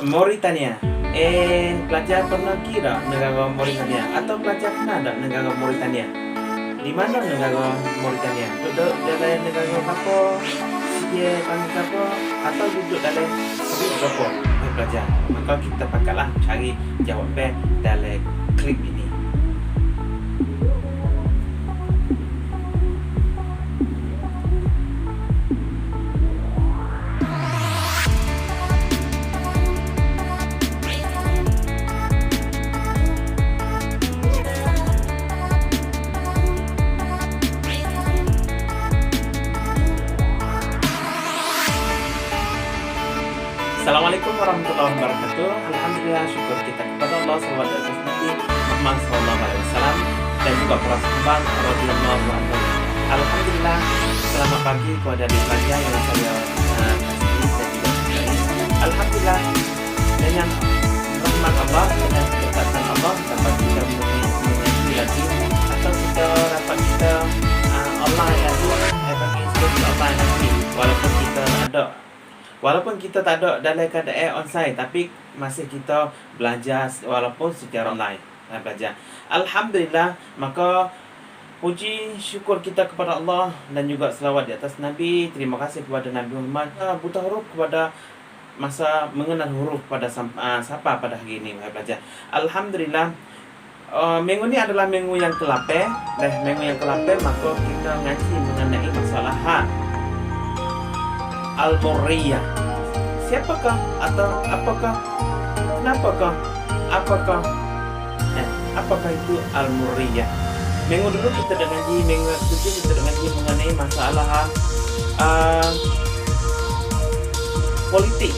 Mauritania. Pelajar pernah kira negara Mauritania atau pelajar pernah ada negara Mauritania? Di mana negara Mauritania? Duduk dalam negara apa? Dia panggil apa? Atau duduk dalam negara apa? Pelajar. Maka kita pakailah cari jawapan dalam klip ini. Assalamualaikum warahmatullahi wabarakatuh. Alhamdulillah, syukur kita kepada Allah salawat atas Nabi Muhammad SAW dan juga para sahabat radhiyallahu anhu. Alhamdulillah, selamat pagi kepada adik pelajar yang saya kasih dan juga cintai. Alhamdulillah, dengan rahmat Allah, dengan keberkatan Allah dapat kita mengaji lagi atau kita dapat kita online lagi, bagi sesuatu online lagi walaupun kita tak ada dalam keadaan onsite, tapi masih kita belajar walaupun secara online belajar. Alhamdulillah, maka puji syukur kita kepada Allah dan juga selawat di atas Nabi. Terima kasih kepada Nabi Muhammad. Buta huruf kepada masa mengenal huruf pada siapa pada hari ini belajar. Alhamdulillah, minggu ini adalah minggu yang ke-8. Minggu yang ke-8 maka kita ngaji mengenai masalah Al-Murriyah. Siapakah atau apakah? Kenapakah? Apakah itu Al-Murriyah? Minggu dulu kita dah ngaji, minggu ketiga kita dah ngaji mengenai masalah politik.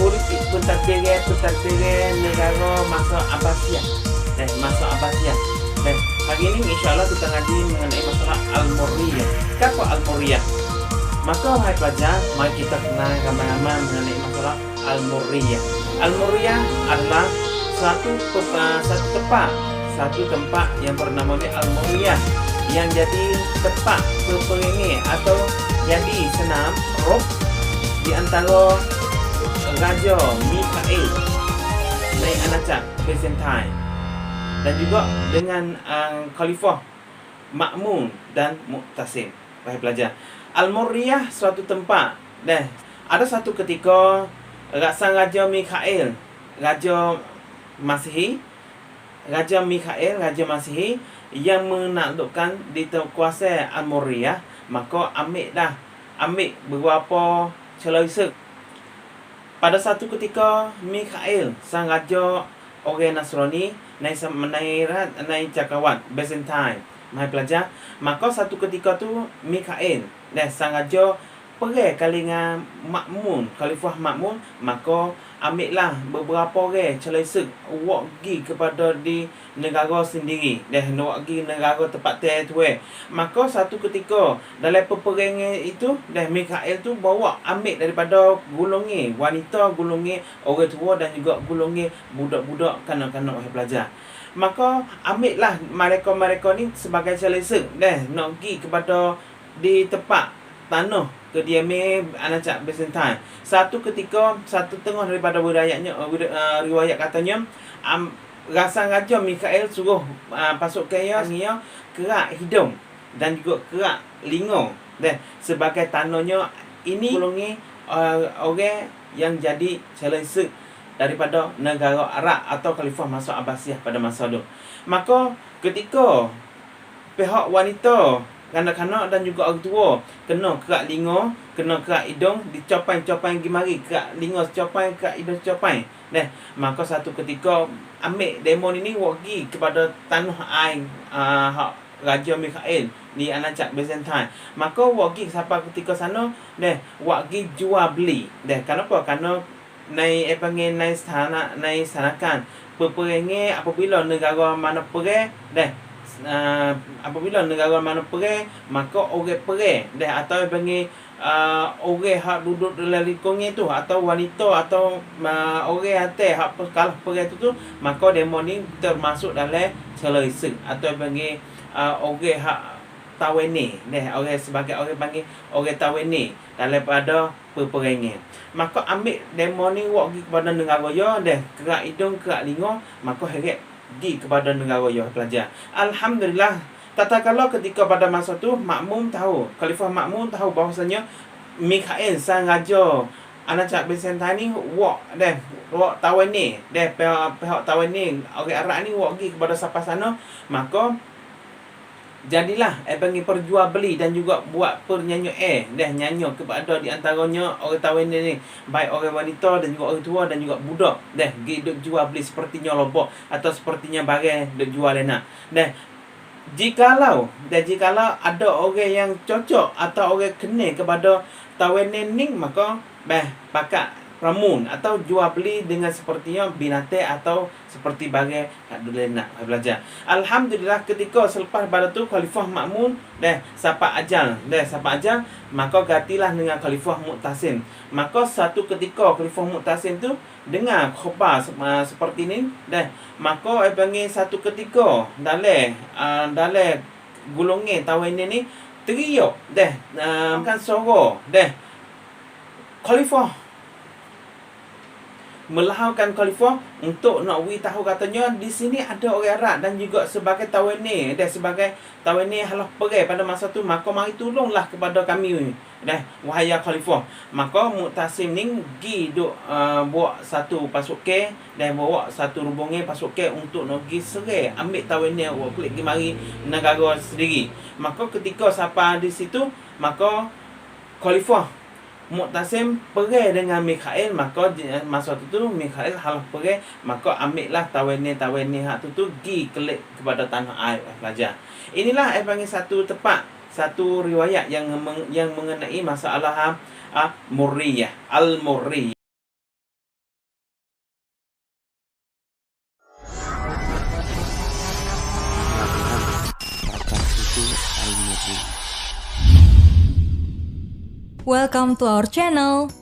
Politik pentadbiran negara masa Abbasiyah. Hari ini insyaAllah kita ngaji mengenai masalah Al-Murriyah. Apa Al-Murriyah? Maka hai pelajar, mari kita kenal ramai-ramai mengenai masalah Al-Murriyah. Al-Murriyah adalah satu tempat yang bernamanya Al-Murriyah, yang jadi tempat peperangan atau jadi senam roh di antara Raja Mikhail dan anak Byzantine, dan juga dengan Khalifah Ma'mun dan Mu'tasim. Baik pelajar, Al-Murriyah suatu tempat. Ada satu ketika Raja Mikhail, Raja Masihi yang menaklukkan di kuasa Al-Murriyah, maka ambil beberapa celisa. Pada satu ketika Mikhail, sang raja orang Nasrani, naik cakrawat Byzantine, mahal pelajar. Maka satu ketika tu Mikhail sang raja pergi kalingan Ma'mun, Khalifah Ma'mun, maka ambillah beberapa orang celisa wak pergi kepada di negara sendiri, nak pergi negara tempat tu. Maka satu ketika dalam peperangan itu, Mikhail tu bawa ambil daripada golongan wanita, golongan orang tua dan juga golongan budak-budak, kanak-kanak orang pelajar. Maka ambillah mereka ni sebagai celisa nak pergi kepada di tempat tanah kediaman anak Byzantine. Satu ketika, satu tengah daripada riwayat katanya, rasa raja Mikhail suruh pasukan dia kerak hidung dan juga kerak lingo sebagai tandanya ini golongan orang yang jadi celisa daripada negara Arab atau Khalifah masuk Abbasiyah pada masa itu. Maka ketika pihak wanita, kanak-kanak dan juga orang tua kena kerak lingo, kena kerak hidung, dicopai pergi mari, kerak lingo secopai, kerak hidung secopai. Maka satu ketika ambil demon ini pergi kepada tanah air Raja Mikhail ni anak Byzantine. Maka pergi sampai ketika sana, pergi jual beli. Kenapa? Kerana naik sanakan peperangan apabila negara mana perang, maka orang perang atau panggil orang hak duduk dalam lingkungan tu, atau wanita atau orang atas hak kalah perang tu, maka demon ni termasuk dalam celisa atau panggil orang hak tawene deh, orang sebagai orang panggil orang tawene daripada peperangan. Maka ambil demo ni wak pergi kepada negara ya deh, kerak hidung kerak lingo, maka heret pergi kepada negara ya pelajar. Alhamdulillah, tatkala ketika pada masa tu Makmum tahu, Khalifah Makmum tahu bahawasanya Mikhail sang raja Anak Byzantine wak tawene deh, pihak tawene orang Arab ni wak pergi kepada sampai sana, maka jadilah panggil perjual beli dan juga buat pernyanyi nyanyi kepada di antaranya orang tawene ni, baik orang wanita dan juga orang tua dan juga budak pergi duk jual beli sepertinya lobok atau sepertinya barang duk jual enak. Jikalau ada orang yang cocok atau orang kenal kepada tawene ni, maka pakat ramun atau jual beli dengan sepertinya binatang atau seperti barang kat dulu nak belajar. Alhamdulillah, ketika selepas pada tu Khalifah Makmun sampai ajal, maka gantilah dengan Khalifah Mu'tasim. Maka satu ketika Khalifah Mu'tasim tu dengar khabar seperti ni maka panggil satu ketika dalam golongan tawene ni teriak kan suara Khalifah melahirkan Khalifah untuk nak tahu katanya di sini ada orang Arab dan juga sebagai tawene sebagai tawene halah perang pada masa tu, maka mari tolonglah kepada kami wahai Khalifah. Maka Mu'tasim ni pergi buat satu pasukan bawa satu rombongan pasukan untuk nak pergi serang ambil tawene kulit pergi mari negara sendiri. Maka ketika sampai di situ, maka Khalifah Mu'tasim perang dengan Mikhail, maka masa tu Mikhail halah perang, maka ambillah tawene hak tu pergi kelik kepada tanah air pelajar. Inilah panggil satu tempat, satu riwayat yang mengenai masalah Murriyah, Al-Murriyah. Welcome to our channel.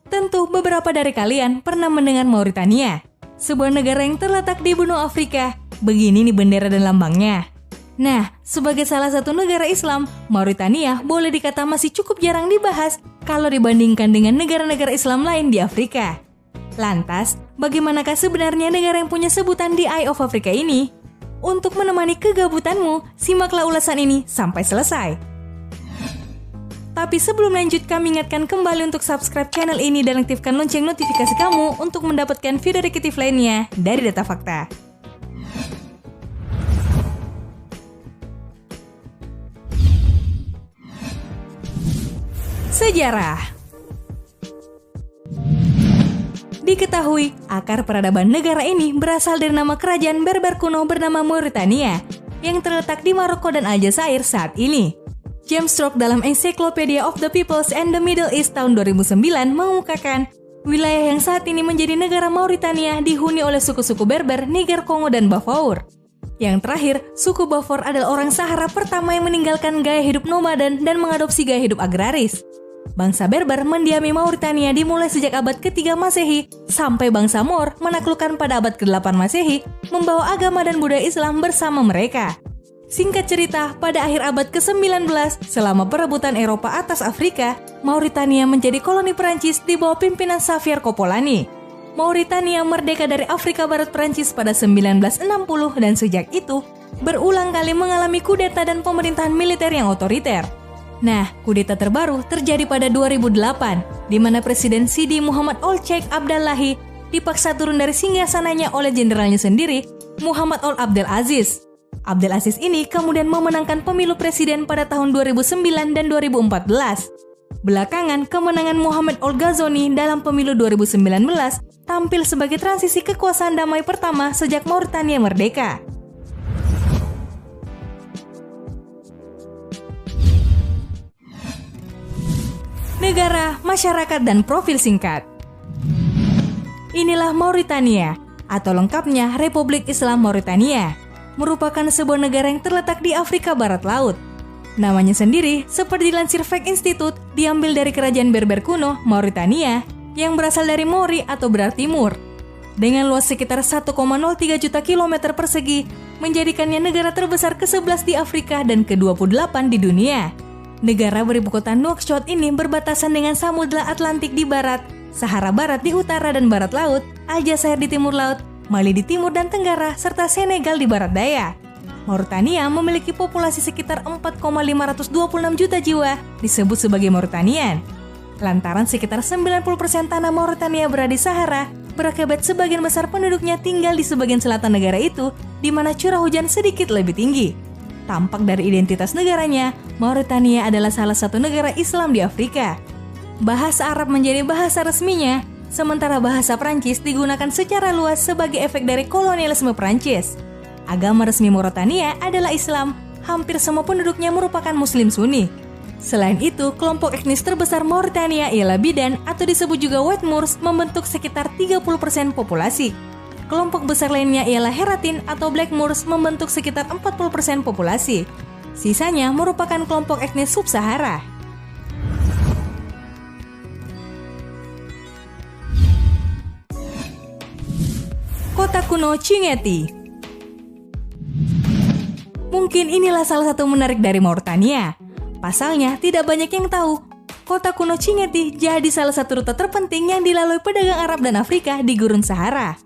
Tentu beberapa dari kalian pernah mendengar Mauritania, sebuah negara yang terletak di benua Afrika. Begini nih bendera dan lambangnya. Nah, sebagai salah satu negara Islam, Mauritania boleh dikata masih cukup jarang dibahas kalau dibandingkan dengan negara-negara Islam lain di Afrika. Lantas, bagaimanakah sebenarnya negara yang punya sebutan The Eye of Africa ini? Untuk menemani kegabutanmu, simaklah ulasan ini sampai selesai. Tapi sebelum lanjut, kami ingatkan kembali untuk subscribe channel ini dan aktifkan lonceng notifikasi kamu untuk mendapatkan video edukatif lainnya dari Data Fakta. Sejarah. Diketahui, akar peradaban negara ini berasal dari nama kerajaan Berber kuno bernama Mauritania yang terletak di Maroko dan Aljazair saat ini. James Stroke dalam Encyclopedia of the Peoples and the Middle East tahun 2009 mengungkapkan, wilayah yang saat ini menjadi negara Mauritania dihuni oleh suku-suku Berber, Niger, Kongo, dan Bafour. Yang terakhir, suku Bafour adalah orang Sahara pertama yang meninggalkan gaya hidup nomaden dan mengadopsi gaya hidup agraris. Bangsa Berber mendiami Mauritania dimulai sejak abad ke-3 Masehi sampai bangsa Moor menaklukkan pada abad ke-8 Masehi, membawa agama dan budaya Islam bersama mereka. Singkat cerita, pada akhir abad ke-19, selama perebutan Eropa atas Afrika, Mauritania menjadi koloni Perancis di bawah pimpinan Xavier Kopolani. Mauritania merdeka dari Afrika Barat Perancis pada 1960 dan sejak itu, berulang kali mengalami kudeta dan pemerintahan militer yang otoriter. Nah, kudeta terbaru terjadi pada 2008, di mana Presiden Sidi Muhammad Ould Cheikh Abdallahi dipaksa turun dari singgasananya oleh jenderalnya sendiri, Muhammad Ould Abdel Aziz. Abdel Aziz ini kemudian memenangkan pemilu presiden pada tahun 2009 dan 2014. Belakangan, kemenangan Mohamed Ould Ghazouani dalam pemilu 2019 tampil sebagai transisi kekuasaan damai pertama sejak Mauritania merdeka. Negara, masyarakat, dan profil singkat. Inilah Mauritania, atau lengkapnya Republik Islam Mauritania. Merupakan sebuah negara yang terletak di Afrika Barat Laut. Namanya sendiri, seperti dilansir Fact Institute, diambil dari kerajaan Berber kuno, Mauritania, yang berasal dari Mori atau berarti Mur. dengan luas sekitar 1,03 juta kilometer persegi, menjadikannya negara terbesar ke-11 di Afrika dan ke-28 di dunia. Negara beribu kota Nouakchott ini berbatasan dengan Samudra Atlantik di barat, Sahara Barat di utara dan barat laut, Aljazair di timur laut, Mali di timur dan tenggara, serta Senegal di barat daya. Mauritania memiliki populasi sekitar 4,526 juta jiwa, disebut sebagai Mauritanian. Lantaran sekitar 90% tanah Mauritania berada di Sahara, berakibat sebagian besar penduduknya tinggal di sebagian selatan negara itu, di mana curah hujan sedikit lebih tinggi. Tampak dari identitas negaranya, Mauritania adalah salah satu negara Islam di Afrika. Bahasa Arab menjadi bahasa resminya, sementara bahasa Prancis digunakan secara luas sebagai efek dari kolonialisme Prancis. Agama resmi Mauritania adalah Islam, hampir semua penduduknya merupakan Muslim Sunni. Selain itu, kelompok etnis terbesar Mauritania ialah Bidan atau disebut juga White Moors membentuk sekitar 30% populasi. Kelompok besar lainnya ialah Heratin atau Black Moors membentuk sekitar 40% populasi. Sisanya merupakan kelompok etnis sub-Sahara. Kota kuno Chinguetti. Mungkin inilah salah satu menarik dari Mauritania. Pasalnya, tidak banyak yang tahu, kota kuno Chinguetti jadi salah satu rute terpenting yang dilalui pedagang Arab dan Afrika di Gurun Sahara.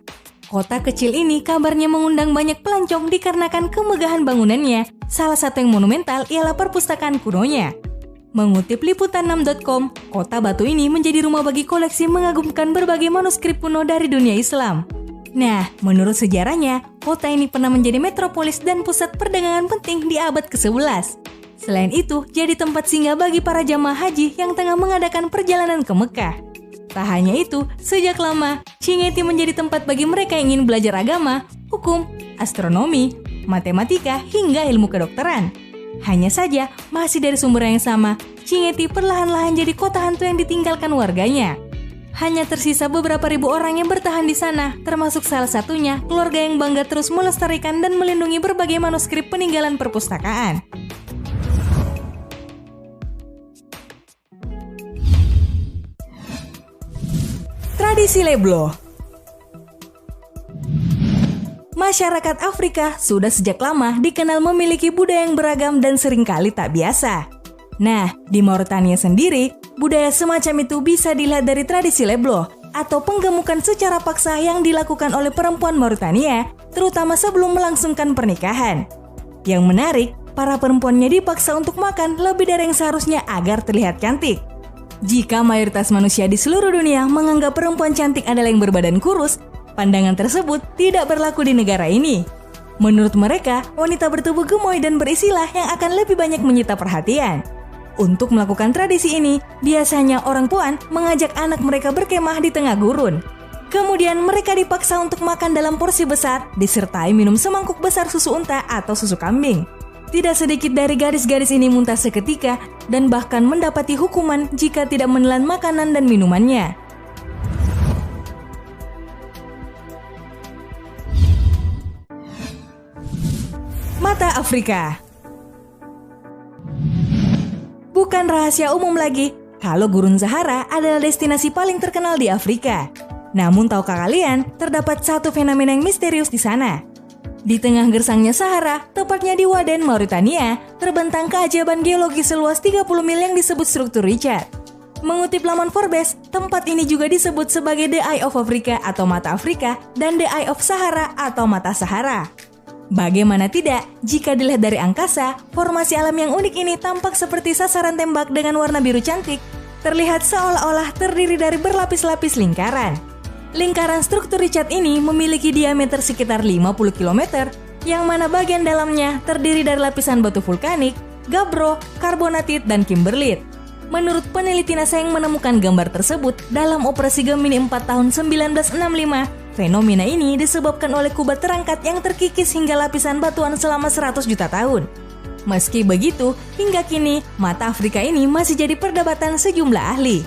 Kota kecil ini kabarnya mengundang banyak pelancong dikarenakan kemegahan bangunannya. Salah satu yang monumental ialah perpustakaan kunonya. Mengutip liputan6.com, kota batu ini menjadi rumah bagi koleksi mengagumkan berbagai manuskrip kuno dari dunia Islam. Nah, menurut sejarahnya, kota ini pernah menjadi metropolis dan pusat perdagangan penting di abad ke-11. Selain itu, jadi tempat singgah bagi para jamaah haji yang tengah mengadakan perjalanan ke Mekah. Tak hanya itu, sejak lama, Chinguetti menjadi tempat bagi mereka yang ingin belajar agama, hukum, astronomi, matematika, hingga ilmu kedokteran. Hanya saja, masih dari sumber yang sama, Chinguetti perlahan-lahan jadi kota hantu yang ditinggalkan warganya. Hanya tersisa beberapa ribu orang yang bertahan di sana, termasuk salah satunya keluarga yang bangga terus melestarikan dan melindungi berbagai manuskrip peninggalan perpustakaan. Tradisi Leblo. Masyarakat Afrika sudah sejak lama dikenal memiliki budaya yang beragam dan seringkali tak biasa. Nah, di Mauritania sendiri, budaya semacam itu bisa dilihat dari tradisi Leblo atau penggemukan secara paksa yang dilakukan oleh perempuan Mauritania, terutama sebelum melangsungkan pernikahan. Yang menarik, para perempuannya dipaksa untuk makan lebih dari yang seharusnya agar terlihat cantik. Jika mayoritas manusia di seluruh dunia menganggap perempuan cantik adalah yang berbadan kurus, pandangan tersebut tidak berlaku di negara ini. Menurut mereka, wanita bertubuh gemoy dan berisilah yang akan lebih banyak menyita perhatian. Untuk melakukan tradisi ini, biasanya orang puan mengajak anak mereka berkemah di tengah gurun. Kemudian mereka dipaksa untuk makan dalam porsi besar, disertai minum semangkuk besar susu unta atau susu kambing. Tidak sedikit dari gadis-gadis ini muntah seketika dan bahkan mendapati hukuman jika tidak menelan makanan dan minumannya. Mata Afrika. Bukan rahasia umum lagi kalau Gurun Sahara adalah destinasi paling terkenal di Afrika. Namun tahukah kalian, terdapat satu fenomena yang misterius di sana. Di tengah gersangnya Sahara, tepatnya di Waden, Mauritania, terbentang keajaiban geologi seluas 30 mil yang disebut struktur Richard. Mengutip laman Forbes, tempat ini juga disebut sebagai The Eye of Africa atau Mata Afrika dan The Eye of Sahara atau Mata Sahara. Bagaimana tidak, jika dilihat dari angkasa, formasi alam yang unik ini tampak seperti sasaran tembak dengan warna biru cantik, terlihat seolah-olah terdiri dari berlapis-lapis lingkaran. Lingkaran struktur Richard ini memiliki diameter sekitar 50 km, yang mana bagian dalamnya terdiri dari lapisan batu vulkanik, gabbro, karbonatit, dan kimberlit. Menurut peneliti NASA yang menemukan gambar tersebut dalam operasi Gemini 4 tahun 1965, fenomena ini disebabkan oleh kubat terangkat yang terkikis hingga lapisan batuan selama 100 juta tahun. Meski begitu, hingga kini, mata Afrika ini masih jadi perdebatan sejumlah ahli.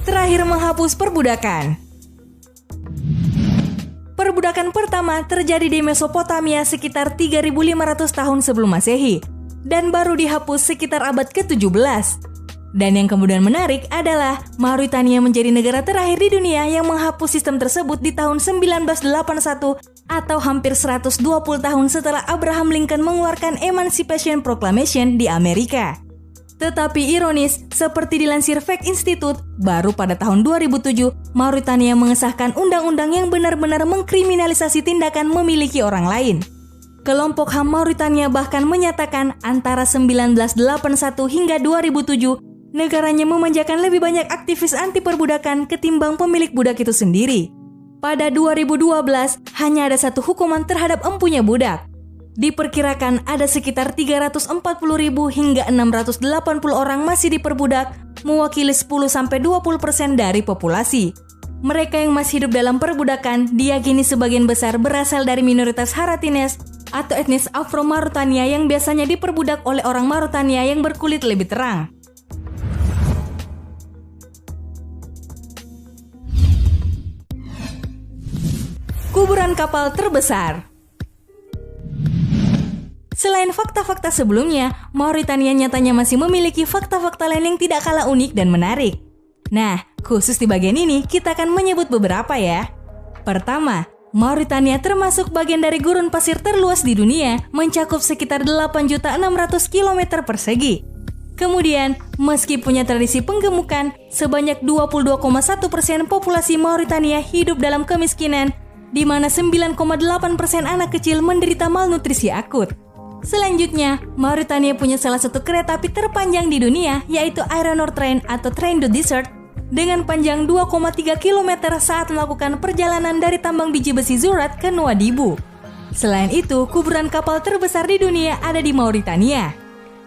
Terakhir, menghapus perbudakan. Perbudakan pertama terjadi di Mesopotamia sekitar 3.500 tahun sebelum Masehi dan baru dihapus sekitar abad ke-17. Dan yang kemudian menarik adalah Mauritania menjadi negara terakhir di dunia yang menghapus sistem tersebut di tahun 1981 atau hampir 120 tahun setelah Abraham Lincoln mengeluarkan Emancipation Proclamation di Amerika. Tetapi ironis, seperti dilansir Fact Institute, baru pada tahun 2007, Mauritania mengesahkan undang-undang yang benar-benar mengkriminalisasi tindakan memiliki orang lain. Kelompok HAM Mauritania bahkan menyatakan antara 1981 hingga 2007, negaranya memanjakan lebih banyak aktivis anti perbudakan ketimbang pemilik budak itu sendiri. Pada 2012, hanya ada satu hukuman terhadap empunya budak. Diperkirakan ada sekitar 340.000 hingga 680 orang masih diperbudak, mewakili 10-20% dari populasi. Mereka yang masih hidup dalam perbudakan diyakini sebagian besar berasal dari minoritas Haratines atau etnis Afro-Mauritania yang biasanya diperbudak oleh orang Mauritania yang berkulit lebih terang. Kuburan kapal terbesar. Selain fakta-fakta sebelumnya, Mauritania nyatanya masih memiliki fakta-fakta lain yang tidak kalah unik dan menarik. Nah, khusus di bagian ini kita akan menyebut beberapa ya. Pertama, Mauritania termasuk bagian dari gurun pasir terluas di dunia, mencakup sekitar 8.600 km persegi. Kemudian, meski punya tradisi penggemukan, sebanyak 22,1% populasi Mauritania hidup dalam kemiskinan, di mana 9,8% anak kecil menderita malnutrisi akut. Selanjutnya, Mauritania punya salah satu kereta api terpanjang di dunia, yaitu Iron-Ore Train atau Train du Desert, dengan panjang 2,3 km saat melakukan perjalanan dari tambang biji besi Zurat ke Nouadhibou. Selain itu, kuburan kapal terbesar di dunia ada di Mauritania.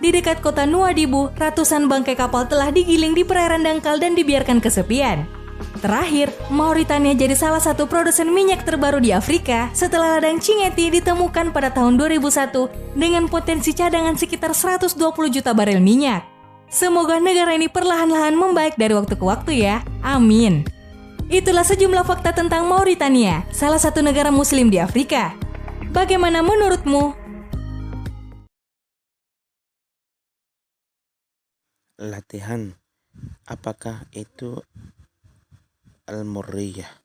Di dekat kota Nouadhibou, ratusan bangkai kapal telah digiling di perairan dangkal dan dibiarkan kesepian. Terakhir, Mauritania jadi salah satu produsen minyak terbaru di Afrika setelah ladang Cingeti ditemukan pada tahun 2001 dengan potensi cadangan sekitar 120 juta barel minyak. Semoga negara ini perlahan-lahan membaik dari waktu ke waktu ya. Amin. Itulah sejumlah fakta tentang Mauritania, salah satu negara muslim di Afrika. Bagaimana menurutmu? Latihan, apakah itu Al-Murriyah?